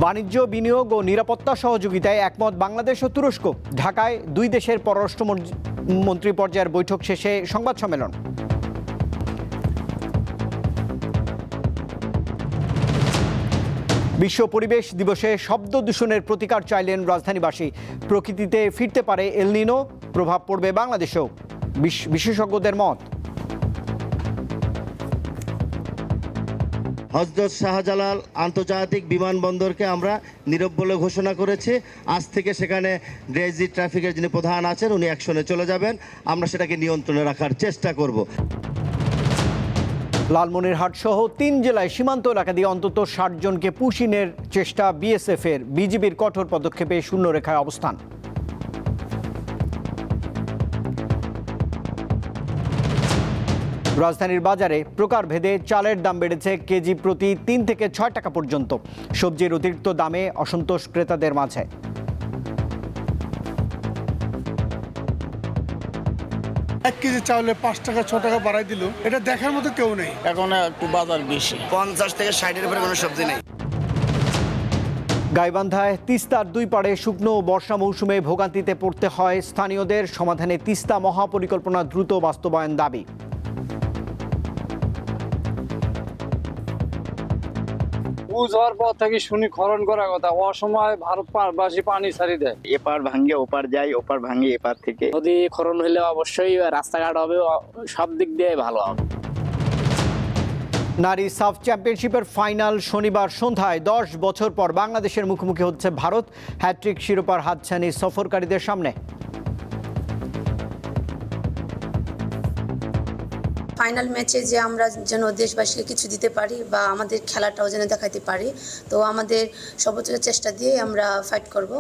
বাণিজ্য, বিনিয়োগ ও নিরাপত্তা সহযোগিতায় একমত বাংলাদেশ ও তুরস্ক। ঢাকায় দুই দেশের পররাষ্ট্রমন্ত্রী পর্যায়ের বৈঠক শেষে সংবাদ সম্মেলন। বিশ্ব পরিবেশ দিবসে শব্দ দূষণের প্রতিকার চাইলেন রাজধানীবাসী। প্রকৃতিতে ফিরতে পারে এল নিনো, প্রভাব পড়বে বাংলাদেশেও, বিশেষজ্ঞদের মত। হযরত শাহজালাল আন্তর্জাতিক বিমানবন্দরকে আমরা নীরব বলে ঘোষণা করেছি। আজ থেকে সেখানে ডিআইজি ট্রাফিকের যিনি প্রধান আছেন উনি অ্যাকশনে চলে যাবেন। আমরা সেটাকে নিয়ন্ত্রণে রাখার চেষ্টা করব। লালমনিরহাট সহ 3 জেলায় সীমান্ত এলাকা দিয়ে অন্তত 60 জনকে পুশিনের চেষ্টা বিএসএফের। বিজিবির কঠোর পদক্ষেপে শূন্যরেখায় অবস্থান। রাজধানীর বাজারে প্রকারভেদে চালের দাম বেড়েছে কেজি প্রতি 3 থেকে 6 টাকা পর্যন্ত। সবজির অতিরিক্ত দামে অসন্তোষ ক্রেতাদের মাঝে। এক কেজি চাউলে 5 টাকা 6 টাকা বাড়াই দিল, এটা দেখার মতো কেউ নেই। এখন একটু বাজার বেশি, 50 থেকে 60-এর উপরে কোনো সবজি নেই। গাইবান্ধায় তিস্তার দুই পাড়ে শুকনো বর্ষা মৌসুমে ভোগান্তিতে পড়তে হয় স্থানীয়দের। সমাধানে তিস্তা মহাপরিকল্পনা দ্রুত বাস্তবায়ন দাবি। বুঝ হওয়ার পর থেকে শুনি খনন করার কথা, অসময় ভারতবাসী পানি ছাড়ি দেয়। এপার ভাঙ্গে ওপার যায়, ওপার ভাঙ্গে এপার থেকে। নদী খনন হলে অবশ্যই রাস্তাঘাট হবে, সব দিক দিয়ে ভালো হবে। নারী সাফ চ্যাম্পিয়নশিপের ফাইনাল শনিবার সন্ধ্যায়। 10 বছর পর বাংলাদেশের মুখোমুখি হচ্ছে ভারত। হ্যাট্রিক শিরোপার হাতছানি সফরকারীদের সামনে। ফাইনাল ম্যাচে যে আমরা যেন দেশবাসীকে কিছু দিতে পারি বা আমাদের খেলাটাও যেন দেখাতে পারি, তো আমাদের সর্বোচ্চ চেষ্টা দিয়ে আমরা ফাইট করব।